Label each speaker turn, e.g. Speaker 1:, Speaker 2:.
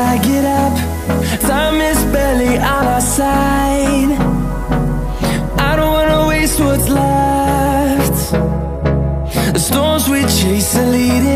Speaker 1: I get up, time is barely on our side. I don't wanna waste what's left. The storms we chase are leading